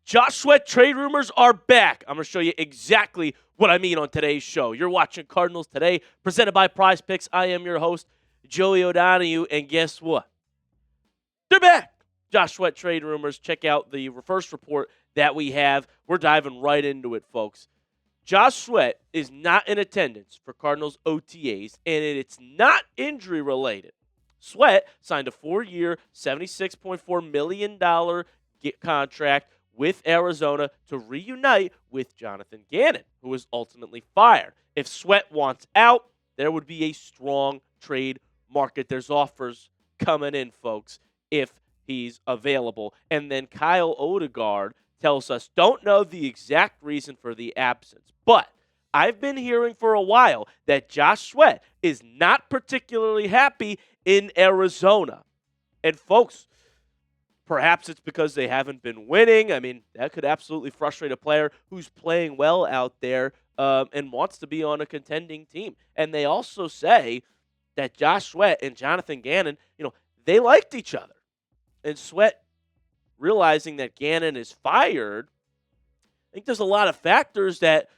Josh Sweat trade rumors are back. I'm going to show you exactly what I mean on today's show. You're watching Cardinals Today, presented by PrizePicks. I am your host, Joey Odeyingbo, and guess what? They're back. Josh Sweat trade rumors. Check out the first report that we have. We're diving right into it, folks. Josh Sweat is not in attendance for Cardinals OTAs, and it's not injury related. Sweat signed a 4-year, $76.4 million contract with Arizona to reunite with Jonathan Gannon, who was ultimately fired. If Sweat wants out, there would be a strong trade market. There's offers coming in, folks, if he's available. And then Kyle Odegaard tells us, don't know the exact reason for the absence, but I've been hearing for a while that Josh Sweat is not particularly happy in Arizona. And folks, perhaps it's because they haven't been winning. I mean, that could absolutely frustrate a player who's playing well out there and wants to be on a contending team. And they also say that Josh Sweat and Jonathan Gannon, they liked each other. And Sweat, realizing that Gannon is fired, I think there's a lot of factors that,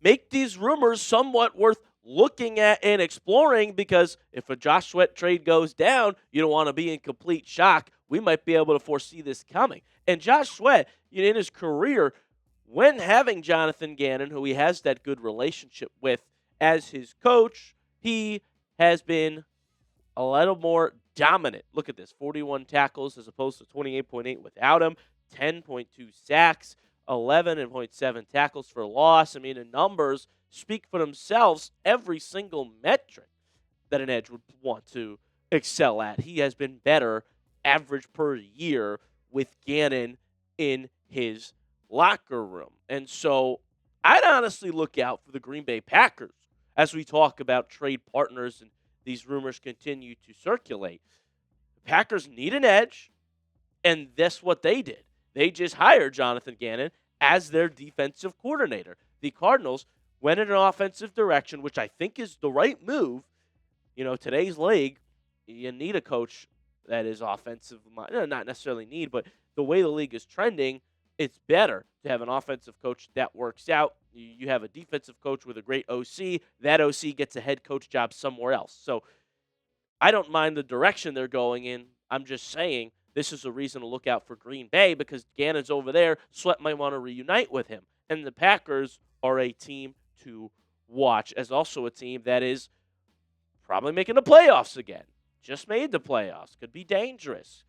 make these rumors somewhat worth looking at and exploring, because if a Josh Sweat trade goes down, you don't want to be in complete shock. We might be able to foresee this coming. And Josh Sweat, in his career, when having Jonathan Gannon, who he has that good relationship with, as his coach, he has been a little more dominant. Look at this, 41 tackles as opposed to 28.8 without him, 10.2 sacks, 11.7 tackles for loss. I mean, the numbers speak for themselves. Every single metric that an edge would want to excel at, he has been better average per year with Gannon in his locker room. And so I'd honestly look out for the Green Bay Packers as we talk about trade partners and these rumors continue to circulate. The Packers need an edge, and that's what they did. They just hired Jonathan Gannon as their defensive coordinator. The Cardinals went in an offensive direction, which I think is the right move. Today's league, you need a coach that is offensive. Not necessarily need, but the way the league is trending, it's better to have an offensive coach that works out. You have a defensive coach with a great OC. That OC gets a head coach job somewhere else. So I don't mind the direction they're going in. I'm just saying this is a reason to look out for Green Bay, because Gannon's over there. Sweat might want to reunite with him. And the Packers are a team to watch, as also a team that is probably making the playoffs again. Just made the playoffs. Could be dangerous.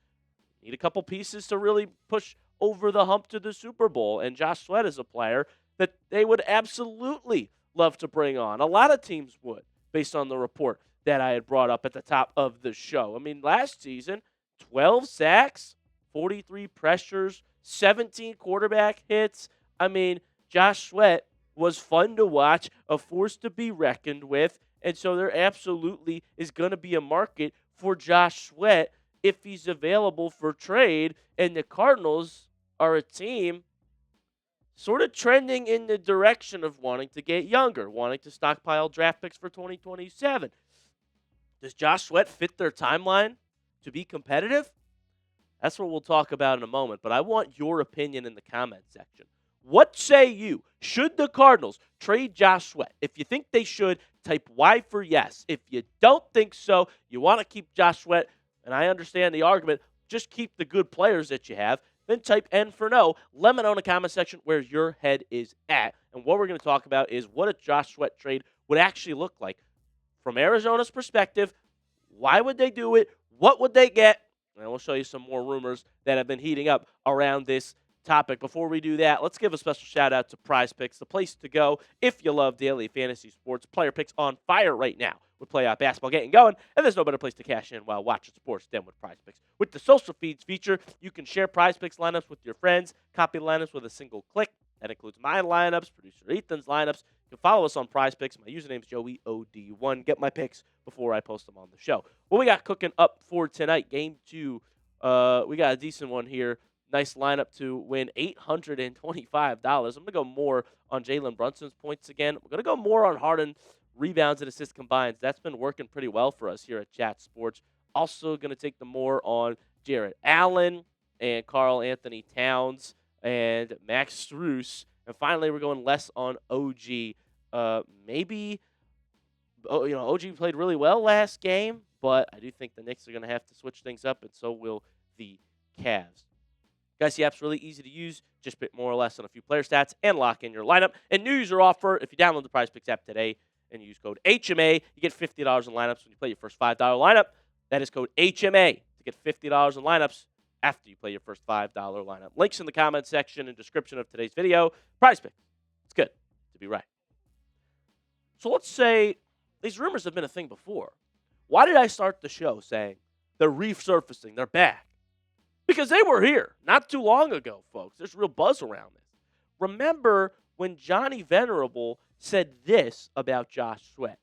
Need a couple pieces to really push over the hump to the Super Bowl. And Josh Sweat is a player that they would absolutely love to bring on. A lot of teams would, based on the report that I had brought up at the top of the show. I mean, last season, 12 sacks, 43 pressures, 17 quarterback hits. I mean, Josh Sweat was fun to watch, a force to be reckoned with, and so there absolutely is going to be a market for Josh Sweat if he's available for trade, and the Cardinals are a team sort of trending in the direction of wanting to get younger, wanting to stockpile draft picks for 2027. Does Josh Sweat fit their timeline to be competitive? That's what we'll talk about in a moment, but I want your opinion in the comment section. What say you? Should the Cardinals trade Josh Sweat? If you think they should, type Y for yes. If you don't think so, you want to keep Josh Sweat, and I understand the argument, just keep the good players that you have, then type N for no. Let me know in the comment section where your head is at. And what we're going to talk about is what a Josh Sweat trade would actually look like. From Arizona's perspective, why would they do it? What would they get? And we'll show you some more rumors that have been heating up around this topic. Before we do that, let's give a special shout out to PrizePicks, the place to go if you love daily fantasy sports. Player picks on fire right now with playoff basketball getting going, and there's no better place to cash in while watching sports than with PrizePicks. With the social feeds feature, you can share PrizePicks lineups with your friends, copy lineups with a single click. That includes my lineups, producer Ethan's lineups. You can follow us on PrizePicks. My username is JoeyOD1. Get my picks before I post them on the show. What we got cooking up for tonight? Game 2. We got a decent one here. Nice lineup to win $825. I'm going to go more on Jalen Brunson's points again. We're going to go more on Harden rebounds and assists combined. That's been working pretty well for us here at Chat Sports. Also going to take the more on Jarrett Allen and Karl Anthony Towns. and Max Strus. And finally, we're going less on OG. Maybe, OG played really well last game, but I do think the Knicks are going to have to switch things up, and so will the Cavs. Guys, the app's really easy to use. Just pick more or less on a few player stats and lock in your lineup. And new user offer, if you download the PrizePicks app today and use code HMA, you get $50 in lineups when you play your first $5 lineup. That is code HMA to get $50 in lineups after you play your first $5 lineup. Links in the comment section and description of today's video. PrizePicks. It's good to be right. So let's say these rumors have been a thing before. Why did I start the show saying they're resurfacing, they're back? Because they were here not too long ago, folks. There's real buzz around this. Remember when Johnny Venerable said this about Josh Sweat?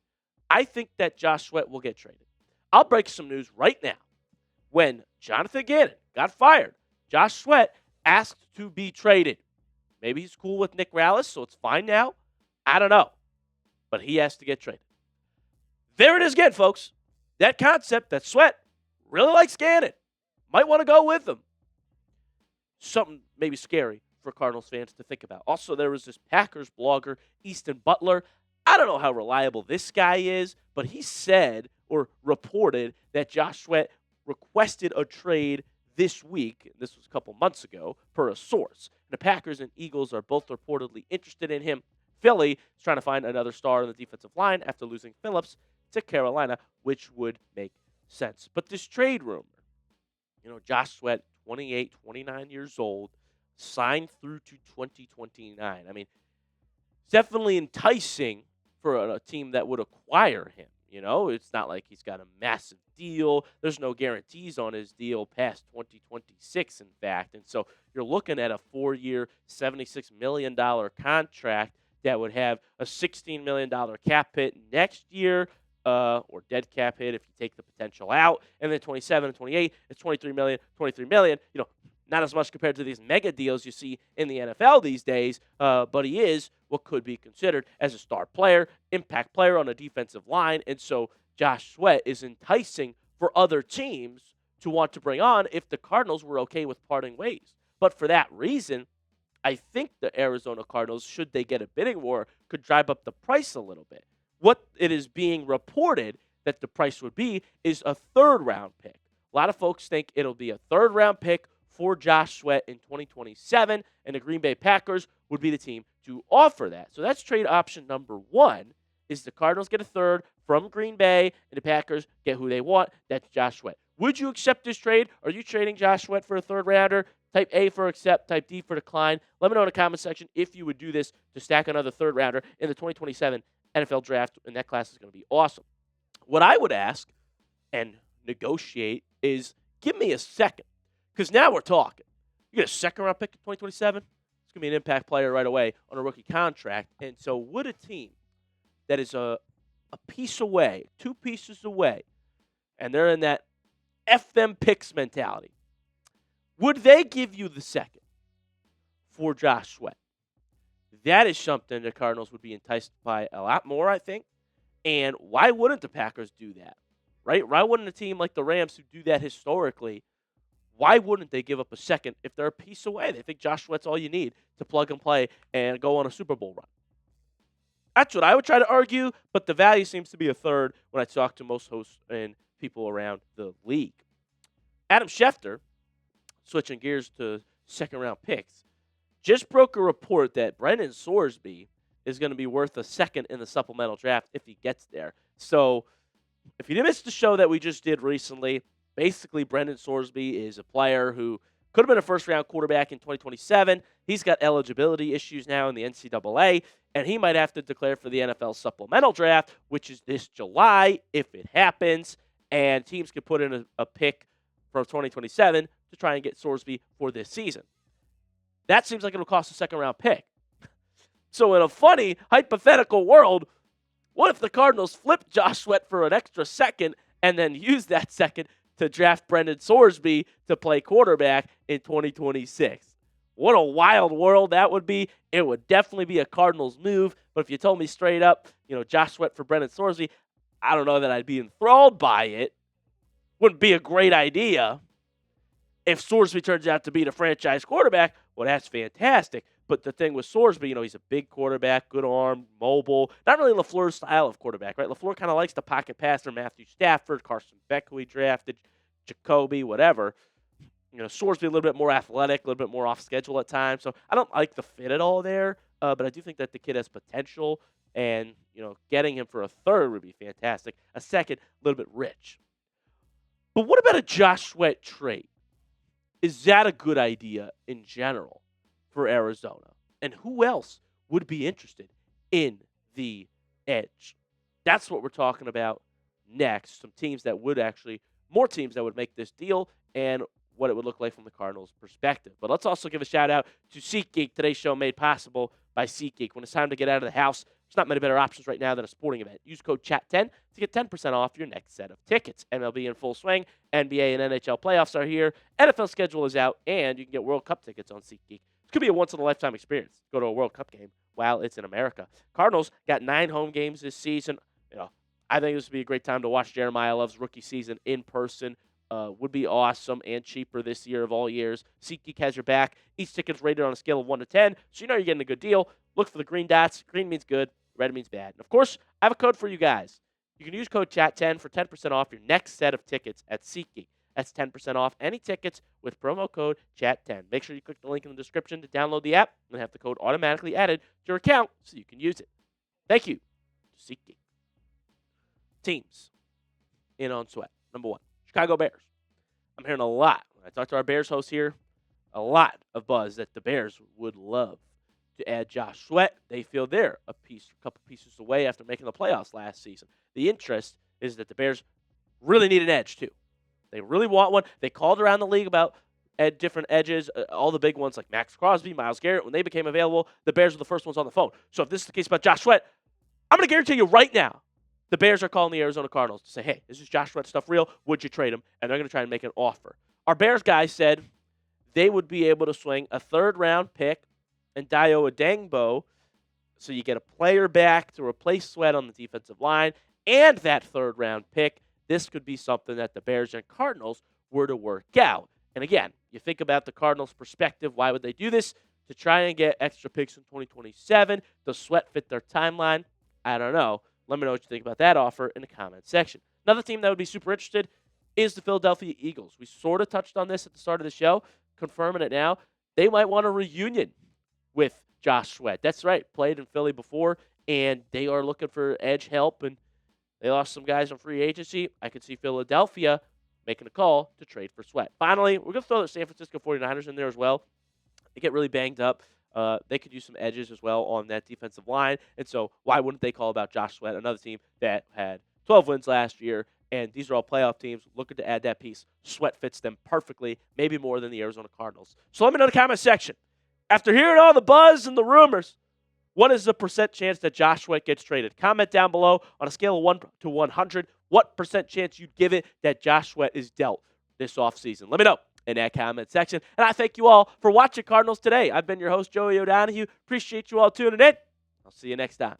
I think that Josh Sweat will get traded. I'll break some news right now. When Jonathan Gannon got fired, Josh Sweat asked to be traded. Maybe he's cool with Nick Rallis, so it's fine now. I don't know. But he has to get traded. There it is again, folks. That concept that Sweat really likes Gannon. Might want to go with them. Something maybe scary for Cardinals fans to think about. Also, there was this Packers blogger, Easton Butler. I don't know how reliable this guy is, but he said or reported that Josh Sweat requested a trade this week. This was a couple months ago, per a source. The Packers and Eagles are both reportedly interested in him. Philly is trying to find another star on the defensive line after losing Phillips to Carolina, which would make sense. But this trade rumor, Josh Sweat, 28, 29 years old, signed through to 2029. I mean, it's definitely enticing for a team that would acquire him. It's not like he's got a massive deal. There's no guarantees on his deal past 2026, in fact. And so you're looking at a 4-year, $76 million contract that would have a $16 million cap hit next year, or dead cap hit if you take the potential out. And then 27 and 28, it's $23 million. Not as much compared to these mega deals you see in the NFL these days, but he is what could be considered as a star player, impact player on a defensive line. And so Josh Sweat is enticing for other teams to want to bring on if the Cardinals were okay with parting ways. But for that reason, I think the Arizona Cardinals, should they get a bidding war, could drive up the price a little bit. What it is being reported that the price would be is a third-round pick. A lot of folks think it'll be a third-round pick for Josh Sweat in 2027, and the Green Bay Packers would be the team to offer that. So that's trade option number one, is the Cardinals get a third from Green Bay, and the Packers get who they want. That's Josh Sweat. Would you accept this trade? Are you trading Josh Sweat for a third-rounder? Type A for accept, type D for decline. Let me know in the comment section if you would do this to stack another third-rounder in the 2027 NFL draft, and that class is going to be awesome. What I would ask and negotiate is give me a second, because now we're talking. You get a second-round pick in 2027, it's going to be an impact player right away on a rookie contract. And so would a team that is a piece away, 2 pieces away, and they're in that F them picks mentality, would they give you the second for Josh Sweat? That is something the Cardinals would be enticed by a lot more, I think. And why wouldn't the Packers do that, right? Why wouldn't a team like the Rams, who do that historically, why wouldn't they give up a second if they're a piece away? They think Josh Sweat's all you need to plug and play and go on a Super Bowl run. That's what I would try to argue, but the value seems to be a third when I talk to most hosts and people around the league. Adam Schefter, switching gears to second-round picks, just broke a report that Brendan Sorsby is going to be worth a second in the supplemental draft if he gets there. So if you missed the show that we just did recently, basically Brendan Sorsby is a player who could have been a first-round quarterback in 2027. He's got eligibility issues now in the NCAA, and he might have to declare for the NFL supplemental draft, which is this July if it happens, and teams can put in a pick from 2027 to try and get Sorsby for this season. That seems like it'll cost a second-round pick. So in a funny, hypothetical world, what if the Cardinals flip Josh Sweat for an extra second and then use that second to draft Brendan Sorsby to play quarterback in 2026? What a wild world that would be. It would definitely be a Cardinals move. But if you told me straight up, Josh Sweat for Brendan Sorsby, I don't know that I'd be enthralled by it. Wouldn't be a great idea. If Sorsby turns out to be the franchise quarterback, Well, that's fantastic. But the thing with Sorsby, he's a big quarterback, good arm, mobile. Not really LaFleur's style of quarterback, right? LaFleur kind of likes the pocket passer, Matthew Stafford, Carson Beck, who he drafted, Jacoby, whatever. Sorsby a little bit more athletic, a little bit more off schedule at times. So I don't like the fit at all there, but I do think that the kid has potential, and getting him for a third would be fantastic. A second, a little bit rich. But what about a Josh Sweat trade? Is that a good idea in general for Arizona? And who else would be interested in the edge? That's what we're talking about next. More teams that would make this deal, and what it would look like from the Cardinals' perspective. But let's also give a shout out to SeatGeek. Today's show made possible by SeatGeek. When it's time to get out of the house, there's not many better options right now than a sporting event. Use code CHAT10 to get 10% off your next set of tickets. MLB in full swing. NBA and NHL playoffs are here. NFL schedule is out, and you can get World Cup tickets on SeatGeek. It could be a once-in-a-lifetime experience. Go to a World Cup game while it's in America. Cardinals got 9 home games this season. I think this would be a great time to watch Jeremiah Love's rookie season in person. Would be awesome and cheaper this year of all years. SeatGeek has your back. Each ticket is rated on a scale of 1 to 10, so you're getting a good deal. Look for the green dots. Green means good. Red means bad. And, of course, I have a code for you guys. You can use code CHAT10 for 10% off your next set of tickets at SeatGeek. That's 10% off any tickets with promo code CHAT10. Make sure you click the link in the description to download the app and have the code automatically added to your account so you can use it. Thank you to SeatGeek. Teams in on Sweat. Number 1, Chicago Bears. I'm hearing a lot, when I talk to our Bears host here, a lot of buzz that the Bears would love to add Josh Sweat. They feel they're a couple pieces away after making the playoffs last season. The interest is that the Bears really need an edge, too. They really want one. They called around the league about different edges, all the big ones like Max Crosby, Myles Garrett. When they became available, the Bears were the first ones on the phone. So if this is the case about Josh Sweat, I'm going to guarantee you right now, the Bears are calling the Arizona Cardinals to say, hey, is this Josh Sweat stuff real? Would you trade him? And they're going to try and make an offer. Our Bears guys said they would be able to swing a third-round pick and Dayo Odeyingbo, so you get a player back to replace Sweat on the defensive line, and that third-round pick. This could be something that the Bears and Cardinals were to work out. And again, you think about the Cardinals' perspective, why would they do this? To try and get extra picks in 2027. Does Sweat fit their timeline? I don't know. Let me know what you think about that offer in the comment section. Another team that would be super interested is the Philadelphia Eagles. We sort of touched on this at the start of the show, confirming it now. They might want a reunion with Josh Sweat. That's right, played in Philly before, and they are looking for edge help, and they lost some guys on free agency. I could see Philadelphia making a call to trade for Sweat. Finally, we're going to throw the San Francisco 49ers in there as well. They get really banged up. They could use some edges as well on that defensive line. And so why wouldn't they call about Josh Sweat, another team that had 12 wins last year, and these are all playoff teams looking to add that piece. Sweat fits them perfectly, maybe more than the Arizona Cardinals. So let me know in the comment section. After hearing all the buzz and the rumors, what is the percent chance that Josh Sweat gets traded? Comment down below on a scale of 1 to 100. What percent chance you'd give it that Josh Sweat is dealt this offseason? Let me know in that comment section. And I thank you all for watching Cardinals Today. I've been your host, Joey O'Donohue. Appreciate you all tuning in. I'll see you next time.